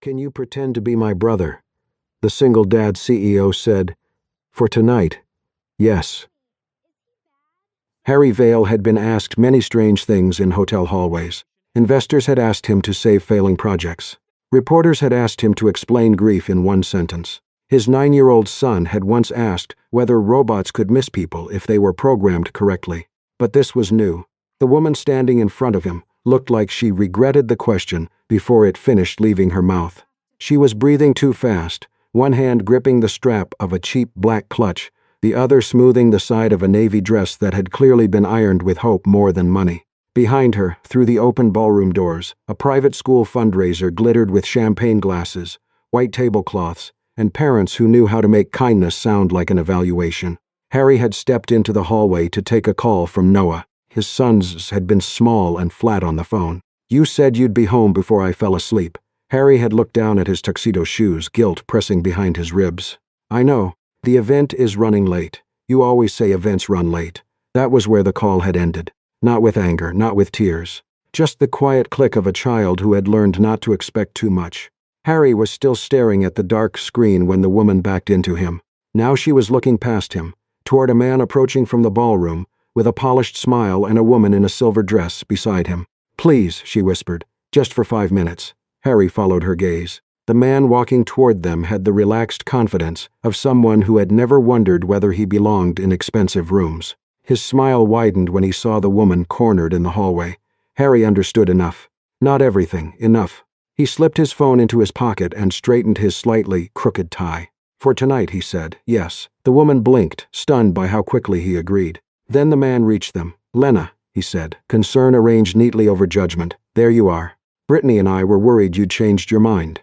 "Can you pretend to be my brother?" The single dad CEO said, "For tonight, yes." Harry Vale had been asked many strange things in hotel hallways. Investors had asked him to save failing projects. Reporters had asked him to explain grief in one sentence. His 9-year-old son had once asked whether robots could miss people if they were programmed correctly. But this was new. The woman standing in front of him looked like she regretted the question before it finished leaving her mouth. She was breathing too fast, one hand gripping the strap of a cheap black clutch, the other smoothing the side of a navy dress that had clearly been ironed with hope more than money. Behind her, through the open ballroom doors, a private school fundraiser glittered with champagne glasses, white tablecloths, and parents who knew how to make kindness sound like an evaluation. Harry had stepped into the hallway to take a call from Noah. His son's had been small and flat on the phone. "You said you'd be home before I fell asleep." Harry had looked down at his tuxedo shoes, guilt pressing behind his ribs. "I know. The event is running late. You always say events run late." That was where the call had ended. Not with anger, not with tears. Just the quiet click of a child who had learned not to expect too much. Harry was still staring at the dark screen when the woman backed into him. Now she was looking past him, toward a man approaching from the ballroom, with a polished smile and a woman in a silver dress beside him. "Please," she whispered, "just for 5 minutes." Harry followed her gaze. The man walking toward them had the relaxed confidence of someone who had never wondered whether he belonged in expensive rooms. His smile widened when he saw the woman cornered in the hallway. Harry understood enough. Not everything, enough. He slipped his phone into his pocket and straightened his slightly crooked tie. "For tonight," he said, "yes." The woman blinked, stunned by how quickly he agreed. Then the man reached them. "Lena," he said, concern arranged neatly over judgment. "There you are. Brittany and I were worried you'd changed your mind."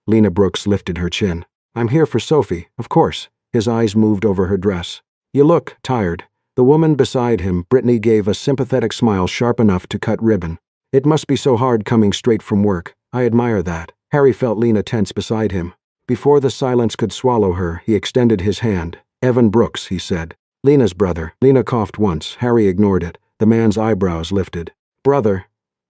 Lena Brooks lifted her chin. "I'm here for Sophie, of course." His eyes moved over her dress. "You look tired." The woman beside him, Brittany, gave a sympathetic smile sharp enough to cut ribbon. "It must be so hard coming straight from work. I admire that." Harry felt Lena tense beside him. Before the silence could swallow her, he extended his hand. "Evan Brooks," he said. "Lena's brother." Lena coughed once. Harry ignored it. The man's eyebrows lifted. "Brother."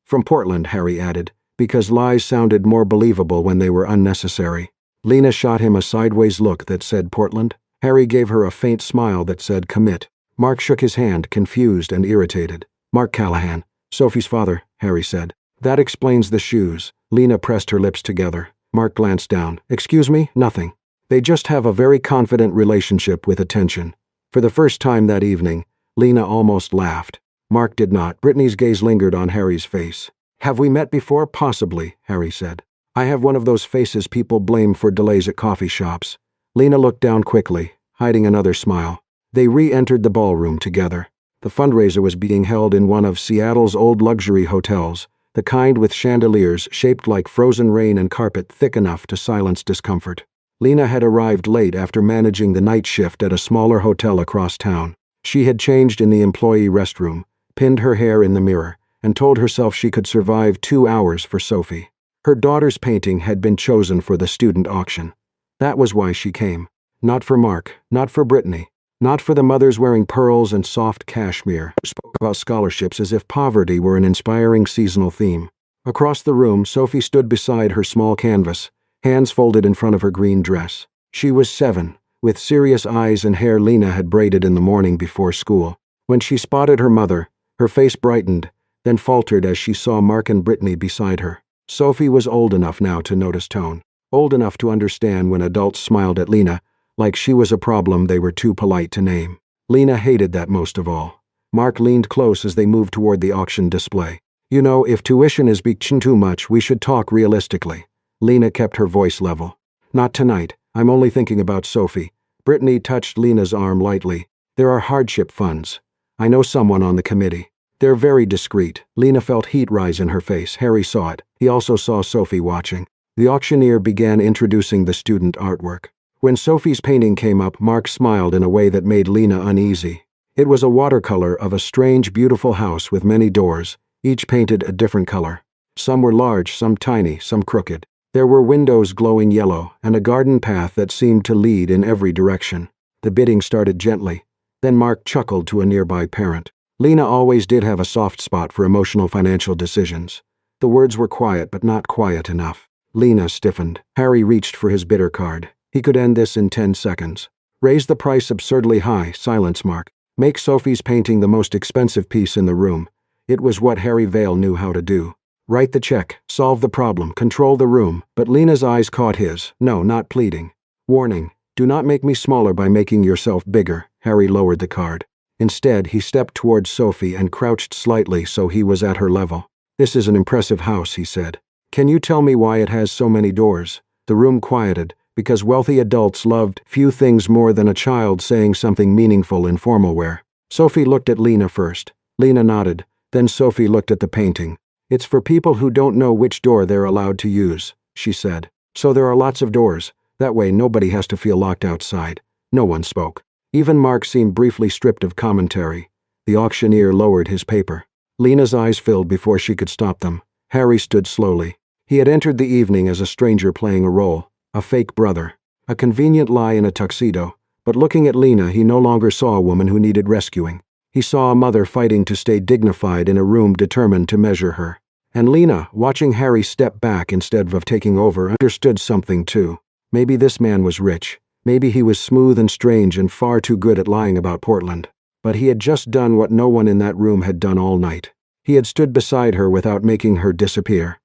"From Portland," Harry added, because lies sounded more believable when they were unnecessary. Lena shot him a sideways look that said Portland. Harry gave her a faint smile that said commit. Mark shook his hand, confused and irritated. "Mark Callahan, Sophie's father," Harry said. "That explains the shoes." Lena pressed her lips together. Mark glanced down. "Excuse me? Nothing." They just have a very confident relationship with attention. For the first time that evening, Lena almost laughed. Mark did not. Brittany's gaze lingered on Harry's face. "Have we met before? Possibly," Harry said. "I have one of those faces people blame for delays at coffee shops." Lena looked down quickly, hiding another smile. They re-entered the ballroom together. The fundraiser was being held in one of Seattle's old luxury hotels, the kind with chandeliers shaped like frozen rain and carpet thick enough to silence discomfort. Lena had arrived late after managing the night shift at a smaller hotel across town. She had changed in the employee restroom, pinned her hair in the mirror, and told herself she could survive 2 hours for Sophie. Her daughter's painting had been chosen for the student auction. That was why she came. Not for Mark, not for Brittany, not for the mothers wearing pearls and soft cashmere, who spoke about scholarships as if poverty were an inspiring seasonal theme. Across the room, Sophie stood beside her small canvas, hands folded in front of her green dress. She was 7, with serious eyes and hair Lena had braided in the morning before school. When she spotted her mother, her face brightened, then faltered as she saw Mark and Brittany beside her. Sophie was old enough now to notice tone, old enough to understand when adults smiled at Lena, like she was a problem they were too polite to name. Lena hated that most of all. Mark leaned close as they moved toward the auction display. "You know, if tuition is being too much, we should talk realistically." Lena kept her voice level. "Not tonight. I'm only thinking about Sophie." Brittany touched Lena's arm lightly. "There are hardship funds. I know someone on the committee. They're very discreet." Lena felt heat rise in her face. Harry saw it. He also saw Sophie watching. The auctioneer began introducing the student artwork. When Sophie's painting came up, Mark smiled in a way that made Lena uneasy. It was a watercolor of a strange, beautiful house with many doors, each painted a different color. Some were large, some tiny, some crooked. There were windows glowing yellow, and a garden path that seemed to lead in every direction. The bidding started gently. Then Mark chuckled to a nearby parent. Lena always did have a soft spot for emotional financial decisions. The words were quiet, but not quiet enough. Lena stiffened. Harry reached for his bidder card. He could end this in 10 seconds. Raise the price absurdly high, silence mark. Make Sophie's painting the most expensive piece in the room. It was what Harry Vale knew how to do. Write the check, solve the problem, control the room. But Lena's eyes caught his. No, not pleading. Warning, do not make me smaller by making yourself bigger. Harry lowered the card. Instead, he stepped towards Sophie and crouched slightly so he was at her level. This is an impressive house, he said. Can you tell me why it has so many doors? The room quieted, because wealthy adults loved few things more than a child saying something meaningful in formal wear. Sophie looked at Lena first. Lena nodded. Then Sophie looked at the painting. It's for people who don't know which door they're allowed to use, she said. So there are lots of doors. That way nobody has to feel locked outside. No one spoke. Even Mark seemed briefly stripped of commentary. The auctioneer lowered his paper. Lena's eyes filled before she could stop them. Harry stood slowly. He had entered the evening as a stranger playing a role, a fake brother, a convenient lie in a tuxedo, but looking at Lena he no longer saw a woman who needed rescuing. He saw a mother fighting to stay dignified in a room determined to measure her. And Lena, watching Harry step back instead of taking over, understood something too. Maybe this man was rich. Maybe he was smooth and strange and far too good at lying about Portland. But he had just done what no one in that room had done all night. He had stood beside her without making her disappear.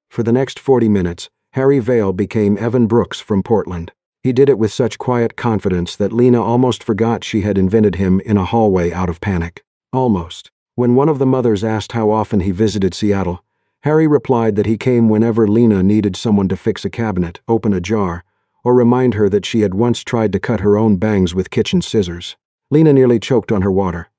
For the next 40 minutes, Harry Vale became Evan Brooks from Portland. He did it with such quiet confidence that Lena almost forgot she had invented him in a hallway out of panic. Almost. When one of the mothers asked how often he visited Seattle, Harry replied that he came whenever Lena needed someone to fix a cabinet, open a jar, or remind her that she had once tried to cut her own bangs with kitchen scissors. Lena nearly choked on her water.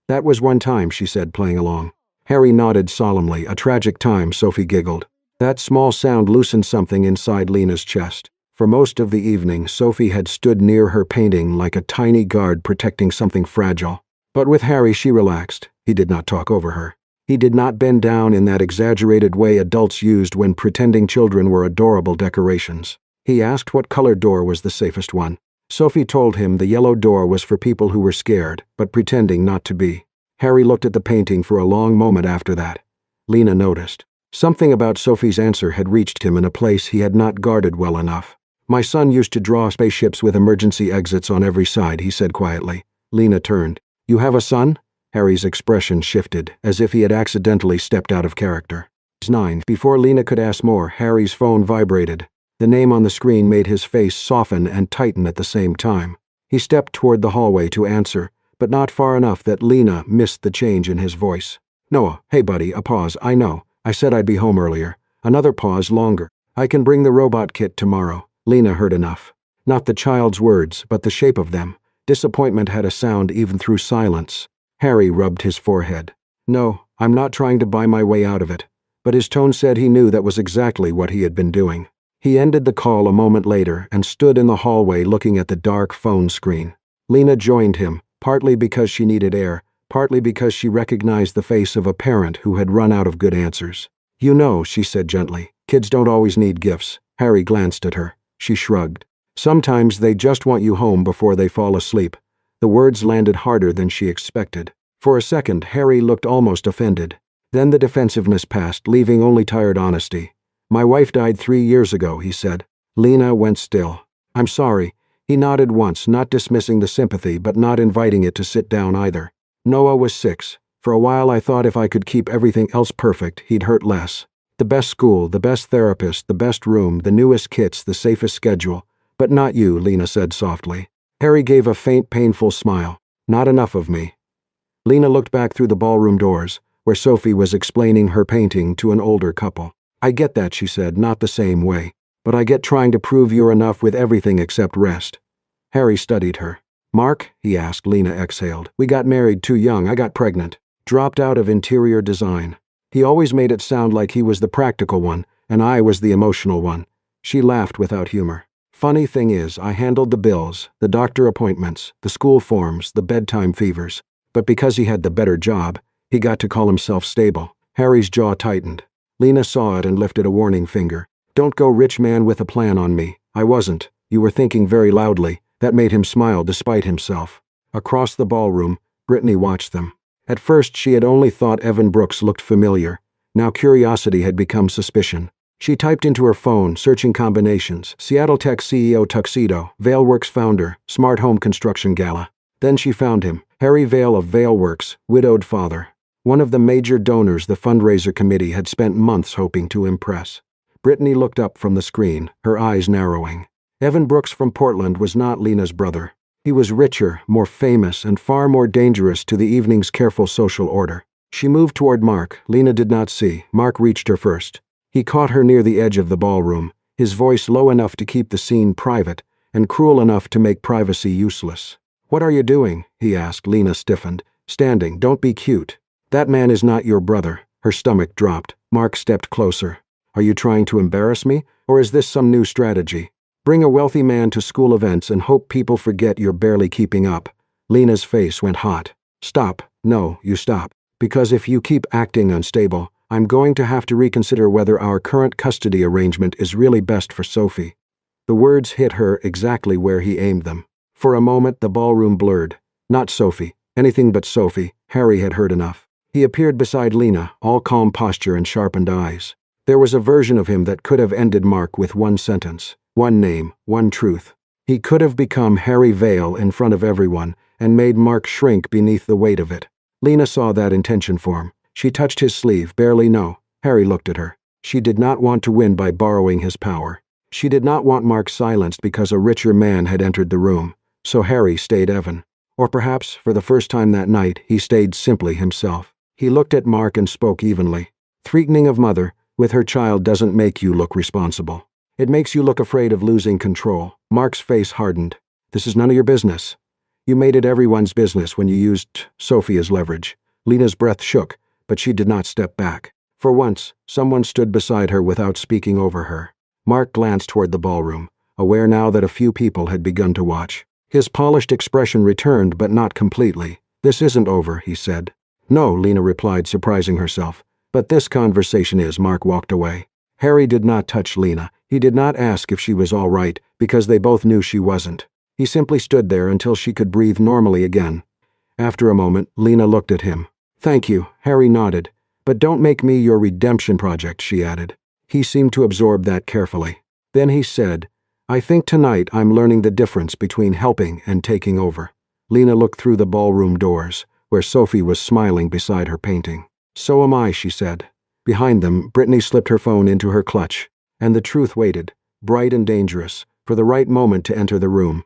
That was one time, she said, playing along. Harry nodded solemnly. A tragic time, Sophie giggled. That small sound loosened something inside Lena's chest. For most of the evening, Sophie had stood near her painting like a tiny guard protecting something fragile. But with Harry she relaxed. He did not talk over her. He did not bend down in that exaggerated way adults used when pretending children were adorable decorations. He asked what color door was the safest one. Sophie told him the yellow door was for people who were scared, but pretending not to be. Harry looked at the painting for a long moment after that. Lena noticed. Something about Sophie's answer had reached him in a place he had not guarded well enough. My son used to draw spaceships with emergency exits on every side, he said quietly. Lena turned. You have a son? Harry's expression shifted, as if he had accidentally stepped out of character. He's 9. Before Lena could ask more, Harry's phone vibrated. The name on the screen made his face soften and tighten at the same time. He stepped toward the hallway to answer, but not far enough that Lena missed the change in his voice. Noah, hey buddy, a pause, I know. I said I'd be home earlier. Another pause longer. I can bring the robot kit tomorrow. Lena heard enough. Not the child's words, but the shape of them. Disappointment had a sound even through silence. Harry rubbed his forehead. No, I'm not trying to buy my way out of it. But his tone said he knew that was exactly what he had been doing. He ended the call a moment later and stood in the hallway looking at the dark phone screen. Lena joined him, partly because she needed air, partly because she recognized the face of a parent who had run out of good answers. You know, she said gently, kids don't always need gifts. Harry glanced at her. She shrugged. Sometimes they just want you home before they fall asleep. The words landed harder than she expected. For a second, Harry looked almost offended. Then the defensiveness passed, leaving only tired honesty. My wife died 3 years ago, he said. Lena went still. I'm sorry. He nodded once, not dismissing the sympathy, but not inviting it to sit down either. Noah was 6. For a while I thought if I could keep everything else perfect, he'd hurt less. The best school, the best therapist, the best room, the newest kits, the safest schedule. But not you, Lena said softly. Harry gave a faint, painful smile. Not enough of me. Lena looked back through the ballroom doors, where Sophie was explaining her painting to an older couple. I get that, she said, not the same way. But I get trying to prove you're enough with everything except rest. Harry studied her. Mark, he asked. Lena exhaled. We got married too young. I got pregnant. Dropped out of interior design. He always made it sound like he was the practical one, and I was the emotional one. She laughed without humor. Funny thing is, I handled the bills, the doctor appointments, the school forms, the bedtime fevers. But because he had the better job, he got to call himself stable. Harry's jaw tightened. Lena saw it and lifted a warning finger. Don't go rich man with a plan on me. I wasn't. You were thinking very loudly. That made him smile despite himself. Across the ballroom, Brittany watched them. At first she had only thought Evan Brooks looked familiar. Now curiosity had become suspicion. She typed into her phone, searching combinations: Seattle Tech CEO tuxedo, Valeworks founder, smart home construction gala. Then she found him, Harry Vale of Valeworks, widowed father. One of the major donors the fundraiser committee had spent months hoping to impress. Brittany looked up from the screen, her eyes narrowing. Evan Brooks from Portland was not Lena's brother. He was richer, more famous, and far more dangerous to the evening's careful social order. She moved toward Mark. Lena did not see. Mark reached her first. He caught her near the edge of the ballroom, his voice low enough to keep the scene private, and cruel enough to make privacy useless. "What are you doing?" he asked. Lena stiffened. "Standing. Don't be cute. That man is not your brother." Her stomach dropped. Mark stepped closer. "Are you trying to embarrass me, or is this some new strategy? Bring a wealthy man to school events and hope people forget you're barely keeping up." Lena's face went hot. "Stop. No, you stop. Because if you keep acting unstable, I'm going to have to reconsider whether our current custody arrangement is really best for Sophie." The words hit her exactly where he aimed them. For a moment, the ballroom blurred. Not Sophie. Anything but Sophie. Harry had heard enough. He appeared beside Lena, all calm posture and sharpened eyes. There was a version of him that could have ended Mark with one sentence, one name, one truth. He could have become Harry Vale in front of everyone and made Mark shrink beneath the weight of it. Lena saw that intention form. She touched his sleeve, barely no. Harry looked at her. She did not want to win by borrowing his power. She did not want Mark silenced because a richer man had entered the room. So Harry stayed Evan. Or perhaps, for the first time that night, he stayed simply himself. He looked at Mark and spoke evenly. "Threatening of mother with her child doesn't make you look responsible. It makes you look afraid of losing control." Mark's face hardened. "This is none of your business. You made it everyone's business when you used Sophie as leverage." Lena's breath shook, but she did not step back. For once, someone stood beside her without speaking over her. Mark glanced toward the ballroom, aware now that a few people had begun to watch. His polished expression returned, but not completely. "This isn't over," he said. "No," Lena replied, surprising herself. "But this conversation is." Mark walked away. Harry did not touch Lena. He did not ask if she was all right, because they both knew she wasn't. He simply stood there until she could breathe normally again. After a moment, Lena looked at him. "Thank you," Harry nodded. "But don't make me your redemption project," she added. He seemed to absorb that carefully. Then he said, "I think tonight I'm learning the difference between helping and taking over." Lena looked through the ballroom doors, where Sophie was smiling beside her painting. "So am I," she said. Behind them, Brittany slipped her phone into her clutch, and the truth waited, bright and dangerous, for the right moment to enter the room.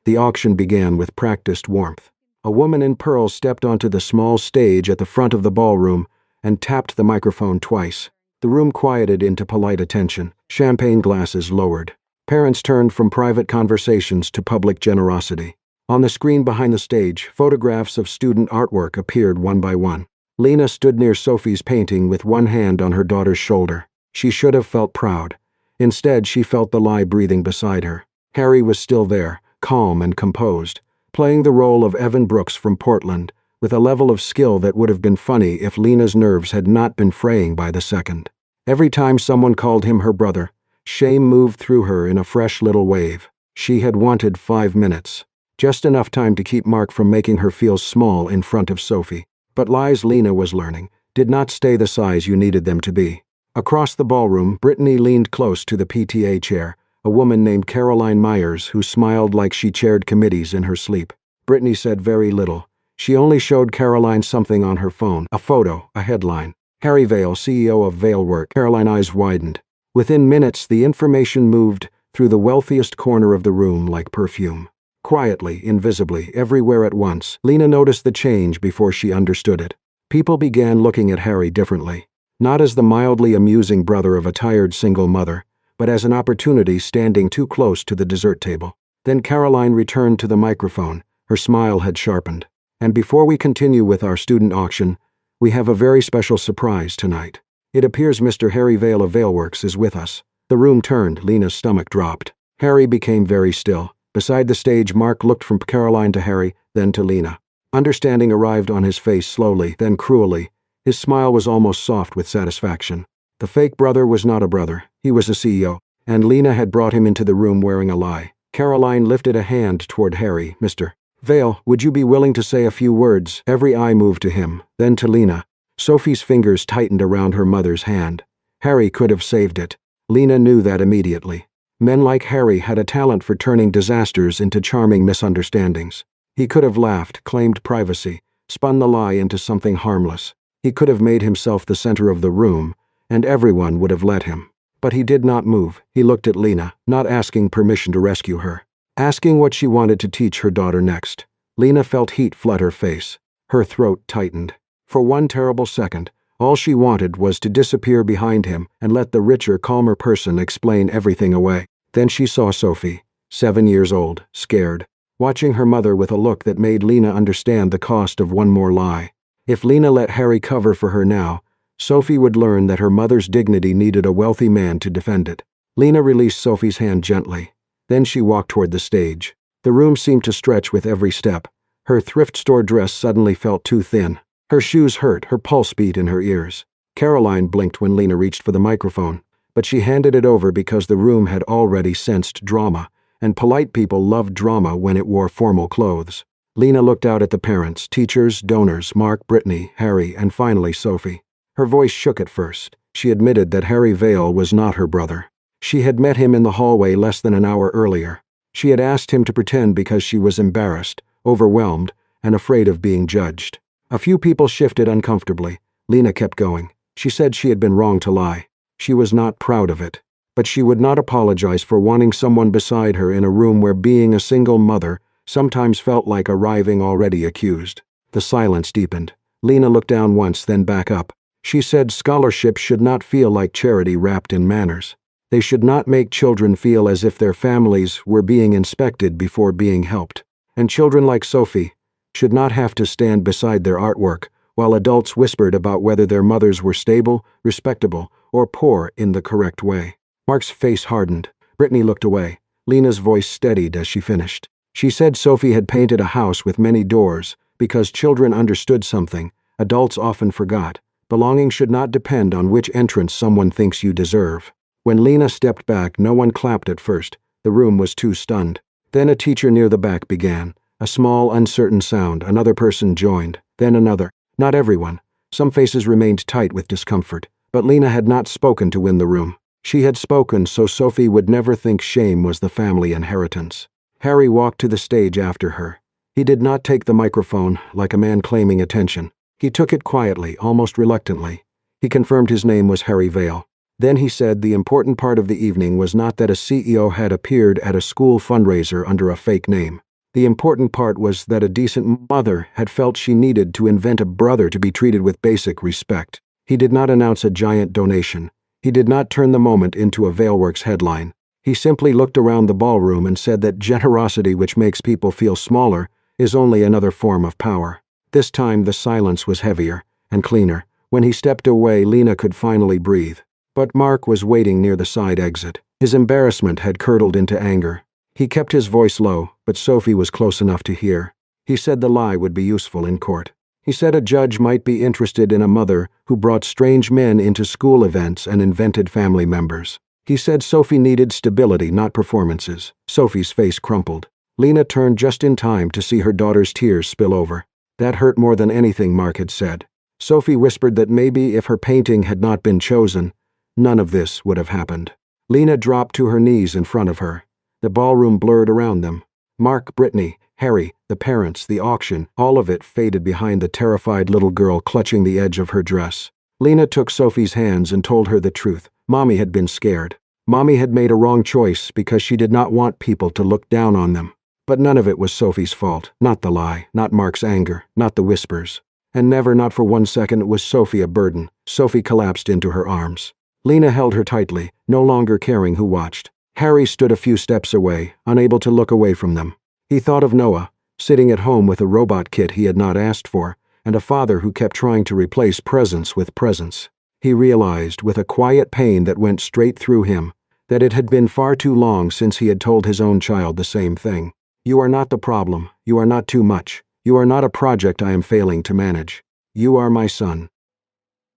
The auction began with practiced warmth. A woman in pearls stepped onto the small stage at the front of the ballroom and tapped the microphone twice. The room quieted into polite attention, champagne glasses lowered. Parents turned from private conversations to public generosity. On the screen behind the stage, photographs of student artwork appeared one by one. Lena stood near Sophie's painting with one hand on her daughter's shoulder. She should have felt proud. Instead, she felt the lie breathing beside her. Harry was still there, calm and composed, playing the role of Evan Brooks from Portland, with a level of skill that would have been funny if Lena's nerves had not been fraying by the second. Every time someone called him her brother, shame moved through her in a fresh little wave. She had wanted 5 minutes. Just enough time to keep Mark from making her feel small in front of Sophie. But lies Lena was learning did not stay the size you needed them to be. Across the ballroom, Brittany leaned close to the PTA chair, a woman named Caroline Myers who smiled like she chaired committees in her sleep. Brittany said very little. She only showed Caroline something on her phone, a photo, a headline. "Harry Vale, CEO of Valeworks." Caroline's eyes widened. Within minutes, the information moved through the wealthiest corner of the room like perfume. Quietly, invisibly, everywhere at once, Lena noticed the change before she understood it. People began looking at Harry differently, not as the mildly amusing brother of a tired single mother, but as an opportunity standing too close to the dessert table. Then Caroline returned to the microphone. Her smile had sharpened. "And before we continue with our student auction, we have a very special surprise tonight. It appears Mr. Harry Vale of Valeworks is with us." The room turned. Lena's stomach dropped. Harry became very still. Beside the stage, Mark looked from Caroline to Harry, then to Lena. Understanding arrived on his face slowly, then cruelly. His smile was almost soft with satisfaction. The fake brother was not a brother. He was a CEO, and Lena had brought him into the room wearing a lie. Caroline lifted a hand toward Harry. "Mr. Vale, would you be willing to say a few words?" Every eye moved to him, then to Lena. Sophie's fingers tightened around her mother's hand. Harry could have saved it. Lena knew that immediately. Men like Harry had a talent for turning disasters into charming misunderstandings. He could have laughed, claimed privacy, spun the lie into something harmless. He could have made himself the center of the room, and everyone would have let him. But he did not move. He looked at Lena, not asking permission to rescue her, asking what she wanted to teach her daughter next. Lena felt heat flood her face. Her throat tightened. For one terrible second, all she wanted was to disappear behind him and let the richer, calmer person explain everything away. Then she saw Sophie, 7 years old, scared, watching her mother with a look that made Lena understand the cost of one more lie. If Lena let Harry cover for her now, Sophie would learn that her mother's dignity needed a wealthy man to defend it. Lena released Sophie's hand gently. Then she walked toward the stage. The room seemed to stretch with every step. Her thrift store dress suddenly felt too thin. Her shoes hurt, her pulse beat in her ears. Caroline blinked when Lena reached for the microphone, but she handed it over because the room had already sensed drama, and polite people loved drama when it wore formal clothes. Lena looked out at the parents, teachers, donors, Mark, Brittany, Harry, and finally Sophie. Her voice shook at first. She admitted that Harry Vale was not her brother. She had met him in the hallway less than an hour earlier. She had asked him to pretend because she was embarrassed, overwhelmed, and afraid of being judged. A few people shifted uncomfortably. Lena kept going. She said she had been wrong to lie. She was not proud of it. But she would not apologize for wanting someone beside her in a room where being a single mother sometimes felt like arriving already accused. The silence deepened. Lena looked down once, then back up. She said scholarships should not feel like charity wrapped in manners. They should not make children feel as if their families were being inspected before being helped. And children like Sophie should not have to stand beside their artwork while adults whispered about whether their mothers were stable, respectable, or poor in the correct way. Mark's face hardened. Brittany looked away. Lena's voice steadied as she finished. She said Sophie had painted a house with many doors because children understood something adults often forgot. Belonging should not depend on which entrance someone thinks you deserve. When Lena stepped back, no one clapped at first. The room was too stunned. Then a teacher near the back began. A small, uncertain sound. Another person joined. Then another. Not everyone. Some faces remained tight with discomfort. But Lena had not spoken to win the room. She had spoken so Sophie would never think shame was the family inheritance. Harry walked to the stage after her. He did not take the microphone like a man claiming attention. He took it quietly, almost reluctantly. He confirmed his name was Harry Vale. Then he said the important part of the evening was not that a CEO had appeared at a school fundraiser under a fake name. The important part was that a decent mother had felt she needed to invent a brother to be treated with basic respect. He did not announce a giant donation. He did not turn the moment into a Valeworks headline. He simply looked around the ballroom and said that generosity which makes people feel smaller is only another form of power. This time the silence was heavier and cleaner. When he stepped away, Lena could finally breathe. But Mark was waiting near the side exit. His embarrassment had curdled into anger. He kept his voice low, but Sophie was close enough to hear. He said the lie would be useful in court. He said a judge might be interested in a mother who brought strange men into school events and invented family members. He said Sophie needed stability, not performances. Sophie's face crumpled. Lena turned just in time to see her daughter's tears spill over. That hurt more than anything Mark had said. Sophie whispered that maybe if her painting had not been chosen, none of this would have happened. Lena dropped to her knees in front of her. The ballroom blurred around them. Mark, Brittany, Harry, the parents, the auction, all of it faded behind the terrified little girl clutching the edge of her dress. Lena took Sophie's hands and told her the truth. Mommy had been scared. Mommy had made a wrong choice because she did not want people to look down on them. But none of it was Sophie's fault. Not the lie, not Mark's anger, not the whispers. And never, not for 1 second, was Sophie a burden. Sophie collapsed into her arms. Lena held her tightly, no longer caring who watched. Harry stood a few steps away, unable to look away from them. He thought of Noah, sitting at home with a robot kit he had not asked for, and a father who kept trying to replace presence with presence. He realized, with a quiet pain that went straight through him, that it had been far too long since he had told his own child the same thing. You are not the problem. You are not too much. You are not a project I am failing to manage. You are my son.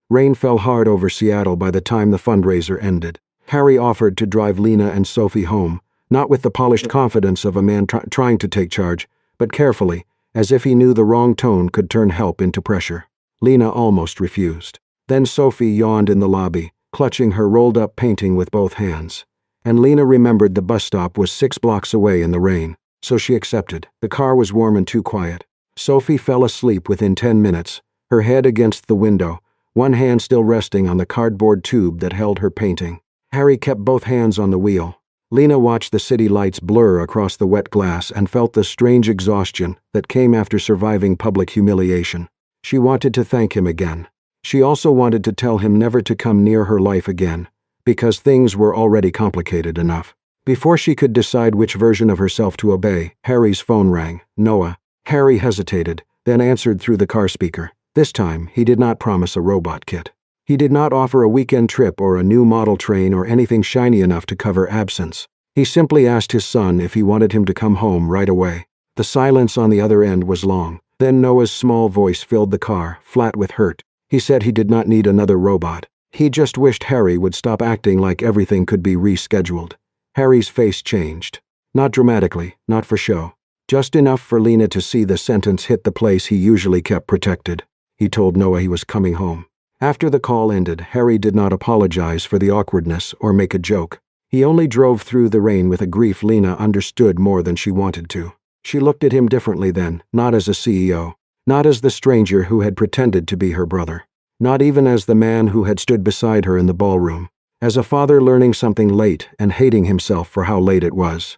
Rain fell hard over Seattle by the time the fundraiser ended. Harry offered to drive Lena and Sophie home, not with the polished confidence of a man trying to take charge, but carefully, as if he knew the wrong tone could turn help into pressure. Lena almost refused. Then Sophie yawned in the lobby, clutching her rolled-up painting with both hands. And Lena remembered the bus stop was 6 blocks away in the rain, so she accepted. The car was warm and too quiet. Sophie fell asleep within 10 minutes, her head against the window, one hand still resting on the cardboard tube that held her painting. Harry kept both hands on the wheel. Lena watched the city lights blur across the wet glass and felt the strange exhaustion that came after surviving public humiliation. She wanted to thank him again. She also wanted to tell him never to come near her life again, because things were already complicated enough. Before she could decide which version of herself to obey, Harry's phone rang. Noah. Harry hesitated, then answered through the car speaker. This time, he did not promise a robot kit. He did not offer a weekend trip or a new model train or anything shiny enough to cover absence. He simply asked his son if he wanted him to come home right away. The silence on the other end was long. Then Noah's small voice filled the car, flat with hurt. He said he did not need another robot. He just wished Harry would stop acting like everything could be rescheduled. Harry's face changed. Not dramatically, not for show. Just enough for Lena to see the sentence hit the place he usually kept protected. He told Noah he was coming home. After the call ended, Harry did not apologize for the awkwardness or make a joke. He only drove through the rain with a grief Lena understood more than she wanted to. She looked at him differently then, not as a CEO, not as the stranger who had pretended to be her brother, not even as the man who had stood beside her in the ballroom, as a father learning something late and hating himself for how late it was.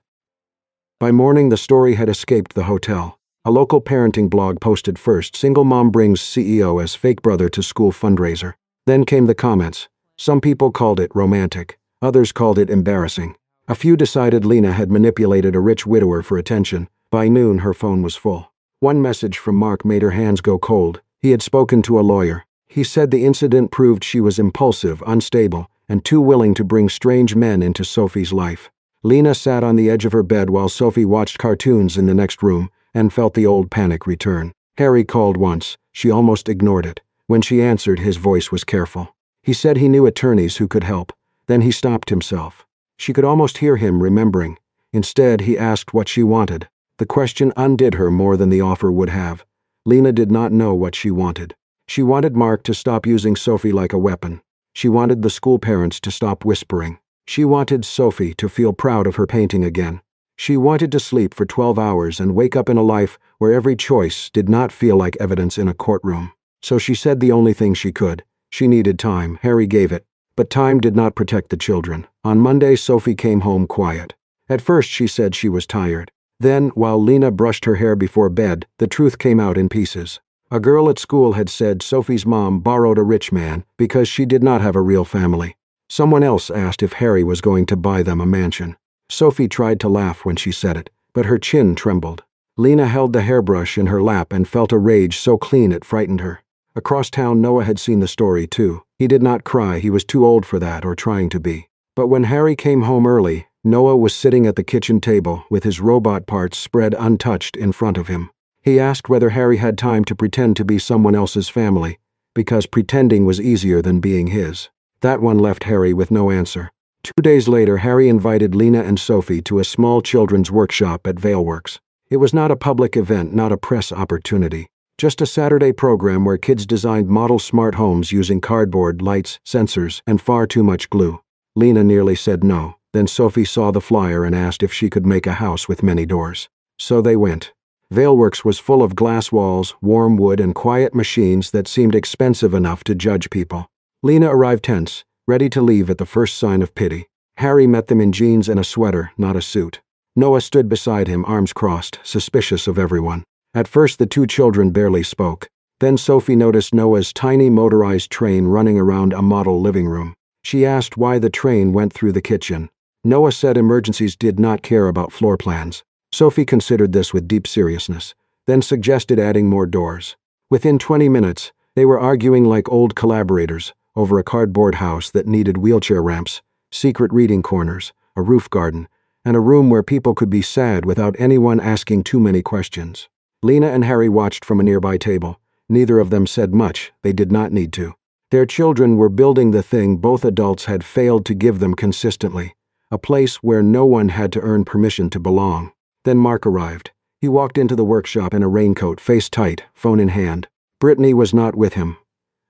By morning, the story had escaped the hotel. A local parenting blog posted first, "Single mom brings CEO as fake brother to school fundraiser." Then came the comments. Some people called it romantic. Others called it embarrassing. A few decided Lena had manipulated a rich widower for attention. By noon, her phone was full. One message from Mark made her hands go cold. He had spoken to a lawyer. He said the incident proved she was impulsive, unstable, and too willing to bring strange men into Sophie's life. Lena sat on the edge of her bed while Sophie watched cartoons in the next room and felt the old panic return. Harry called once. She almost ignored it. When she answered, his voice was careful. He said he knew attorneys who could help. Then he stopped himself. She could almost hear him remembering. Instead, he asked what she wanted. The question undid her more than the offer would have. Lena did not know what she wanted. She wanted Mark to stop using Sophie like a weapon. She wanted the school parents to stop whispering. She wanted Sophie to feel proud of her painting again. She wanted to sleep for 12 hours and wake up in a life where every choice did not feel like evidence in a courtroom. So she said the only thing she could. She needed time. Harry gave it. But time did not protect the children. On Monday, Sophie came home quiet. At first, she said she was tired. Then, while Lena brushed her hair before bed, the truth came out in pieces. A girl at school had said Sophie's mom borrowed a rich man because she did not have a real family. Someone else asked if Harry was going to buy them a mansion. Sophie tried to laugh when she said it, but her chin trembled. Lena held the hairbrush in her lap and felt a rage so clean it frightened her. Across town, Noah had seen the story, too. He did not cry, he was too old for that or trying to be. But when Harry came home early, Noah was sitting at the kitchen table with his robot parts spread untouched in front of him. He asked whether Harry had time to pretend to be someone else's family, because pretending was easier than being his. That one left Harry with no answer. 2 days later, Harry invited Lena and Sophie to a small children's workshop at Valeworks. It was not a public event, not a press opportunity. Just a Saturday program where kids designed model smart homes using cardboard, lights, sensors, and far too much glue. Lena nearly said no. Then Sophie saw the flyer and asked if she could make a house with many doors. So they went. Valeworks was full of glass walls, warm wood, and quiet machines that seemed expensive enough to judge people. Lena arrived tense, ready to leave at the first sign of pity. Harry met them in jeans and a sweater, not a suit. Noah stood beside him, arms crossed, suspicious of everyone. At first, the 2 children barely spoke. Then Sophie noticed Noah's tiny motorized train running around a model living room. She asked why the train went through the kitchen. Noah said emergencies did not care about floor plans. Sophie considered this with deep seriousness, then suggested adding more doors. Within 20 minutes, they were arguing like old collaborators over a cardboard house that needed wheelchair ramps, secret reading corners, a roof garden, and a room where people could be sad without anyone asking too many questions. Lena and Harry watched from a nearby table. Neither of them said much. They did not need to. Their children were building the thing both adults had failed to give them consistently, a place where no one had to earn permission to belong. Then Mark arrived. He walked into the workshop in a raincoat, face tight, phone in hand. Brittany was not with him.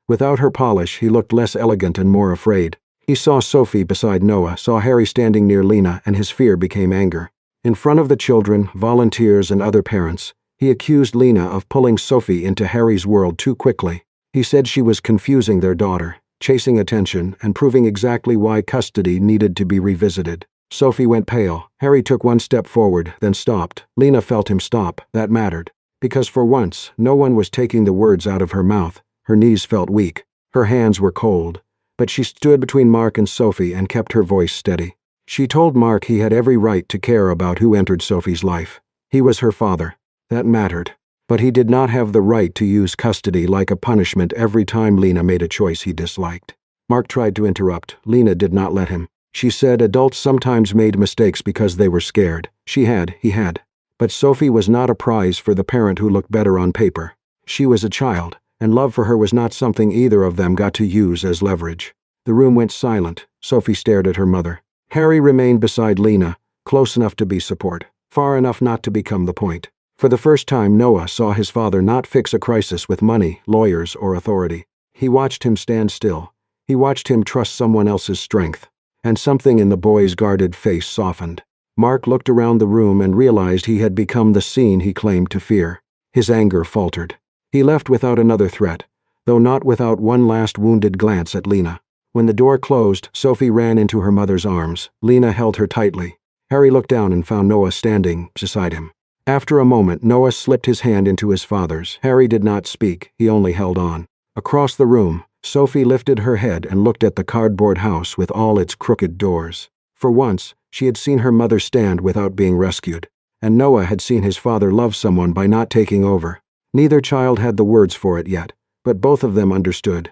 Without her polish, he looked less elegant and more afraid. He saw Sophie beside Noah, saw Harry standing near Lena, and his fear became anger. In front of the children, volunteers, and other parents, he accused Lena of pulling Sophie into Harry's world too quickly. He said she was confusing their daughter, chasing attention, and proving exactly why custody needed to be revisited. Sophie went pale. Harry took one step forward, then stopped. Lena felt him stop. That mattered. Because for once, no one was taking the words out of her mouth. Her knees felt weak. Her hands were cold. But she stood between Mark and Sophie and kept her voice steady. She told Mark he had every right to care about who entered Sophie's life. He was her father. That mattered. But he did not have the right to use custody like a punishment every time Lena made a choice he disliked. Mark tried to interrupt. Lena did not let him. She said adults sometimes made mistakes because they were scared. He had. But Sophie was not a prize for the parent who looked better on paper. She was a child, and love for her was not something either of them got to use as leverage. The room went silent. Sophie stared at her mother. Harry remained beside Lena, close enough to be support, far enough not to become the point. For the first time, Noah saw his father not fix a crisis with money, lawyers, or authority. He watched him stand still. He watched him trust someone else's strength. And something in the boy's guarded face softened. Mark looked around the room and realized he had become the scene he claimed to fear. His anger faltered. He left without another threat, though not without one last wounded glance at Lena. When the door closed, Sophie ran into her mother's arms. Lena held her tightly. Harry looked down and found Noah standing beside him. After a moment, Noah slipped his hand into his father's. Harry did not speak. He only held on. Across the room, Sophie lifted her head and looked at the cardboard house with all its crooked doors. For once, she had seen her mother stand without being rescued, and Noah had seen his father love someone by not taking over. Neither child had the words for it yet, but both of them understood.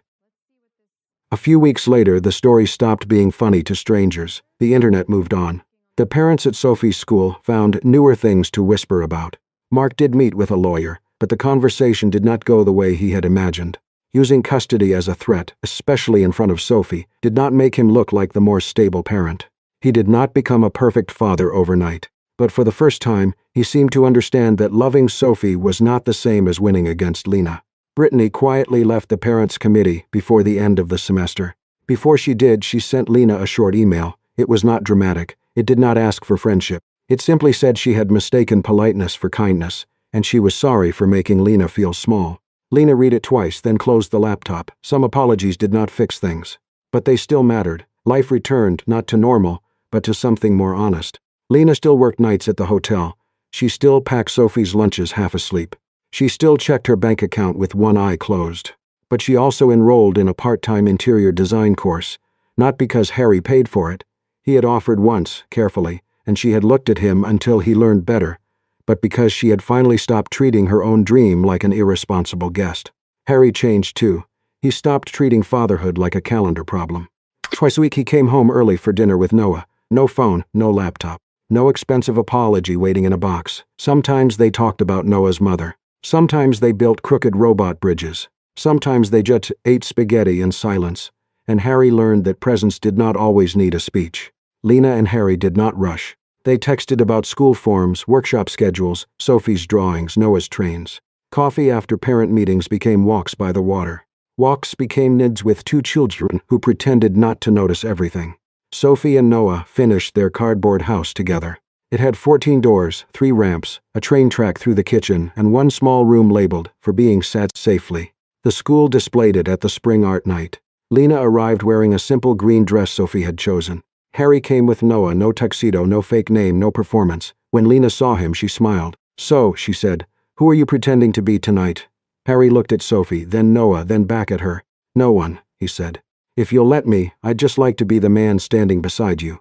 A few weeks later, the story stopped being funny to strangers. The internet moved on. The parents at Sophie's school found newer things to whisper about. Mark did meet with a lawyer, but the conversation did not go the way he had imagined. Using custody as a threat, especially in front of Sophie, did not make him look like the more stable parent. He did not become a perfect father overnight, but for the first time, he seemed to understand that loving Sophie was not the same as winning against Lena. Brittany quietly left the parents' committee before the end of the semester. Before she did, she sent Lena a short email. It was not dramatic. It did not ask for friendship. It simply said she had mistaken politeness for kindness, and she was sorry for making Lena feel small. Lena read it twice, then closed the laptop. Some apologies did not fix things. But they still mattered. Life returned, not to normal, but to something more honest. Lena still worked nights at the hotel. She still packed Sophie's lunches half asleep. She still checked her bank account with one eye closed. But she also enrolled in a part-time interior design course, not because Harry paid for it. He had offered once, carefully, and she had looked at him until he learned better, but because she had finally stopped treating her own dream like an irresponsible guest. Harry changed too. He stopped treating fatherhood like a calendar problem. Twice a week he came home early for dinner with Noah. No phone, no laptop, no expensive apology waiting in a box. Sometimes they talked about Noah's mother. Sometimes they built crooked robot bridges. Sometimes they just ate spaghetti in silence. And Harry learned that presence did not always need a speech. Lena and Harry did not rush. They texted about school forms, workshop schedules, Sophie's drawings, Noah's trains. Coffee after parent meetings became walks by the water. Walks became nids with two children who pretended not to notice everything. Sophie and Noah finished their cardboard house together. It had 14 doors, 3 ramps, a train track through the kitchen, and one small room labeled, "For being sat safely." The school displayed it at the spring art night. Lena arrived wearing a simple green dress Sophie had chosen. Harry came with Noah, no tuxedo, no fake name, no performance. When Lena saw him, she smiled. "So," she said, "who are you pretending to be tonight?" Harry looked at Sophie, then Noah, then back at her. "No one," he said. "If you'll let me, I'd just like to be the man standing beside you."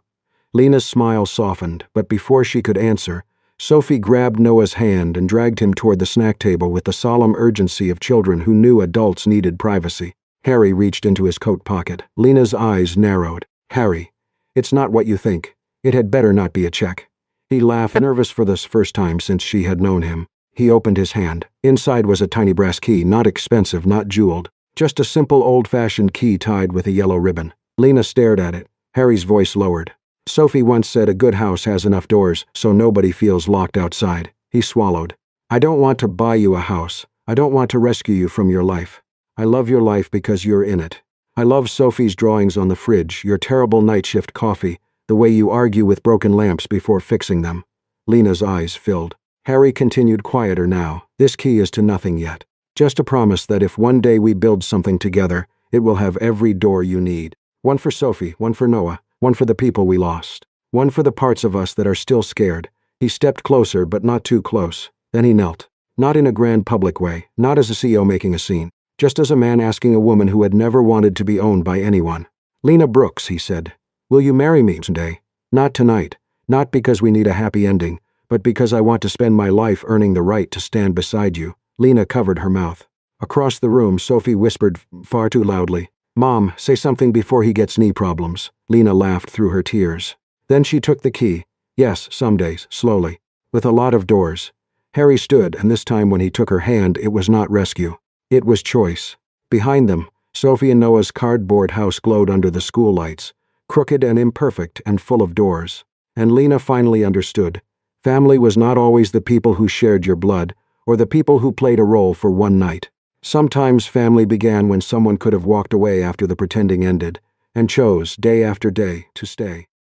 Lena's smile softened, but before she could answer, Sophie grabbed Noah's hand and dragged him toward the snack table with the solemn urgency of children who knew adults needed privacy. Harry reached into his coat pocket. Lena's eyes narrowed. "Harry, it's not what you think. It had better not be a check." He laughed, nervous for the first time since she had known him. He opened his hand. Inside was a tiny brass key, not expensive, not jeweled. Just a simple old-fashioned key tied with a yellow ribbon. Lena stared at it. Harry's voice lowered. "Sophie once said a good house has enough doors so nobody feels locked outside." He swallowed. "I don't want to buy you a house. I don't want to rescue you from your life. I love your life because you're in it. I love Sophie's drawings on the fridge, your terrible night shift coffee, the way you argue with broken lamps before fixing them. Lena's eyes filled. Harry continued quieter now. This key is to nothing yet. Just a promise that if one day we build something together, it will have every door you need. One for Sophie, one for Noah, one for the people we lost. One for the parts of us that are still scared. He stepped closer, but not too close. Then he knelt. Not in a grand public way, not as a CEO making a scene, just as a man asking a woman who had never wanted to be owned by anyone. Lena Brooks, he said, will you marry me someday? Not tonight. Not because we need a happy ending, but because I want to spend my life earning the right to stand beside you. Lena covered her mouth. Across the room, Sophie whispered far too loudly, Mom, say something before he gets knee problems. Lena laughed through her tears. Then she took the key. Yes, some days, slowly, with a lot of doors. Harry stood, and this time when he took her hand, it was not rescue. It was choice. Behind them, Sophie and Noah's cardboard house glowed under the school lights, crooked and imperfect and full of doors. And Lena finally understood. Family was not always the people who shared your blood, or the people who played a role for one night. Sometimes family began when someone could have walked away after the pretending ended, and chose, day after day, to stay.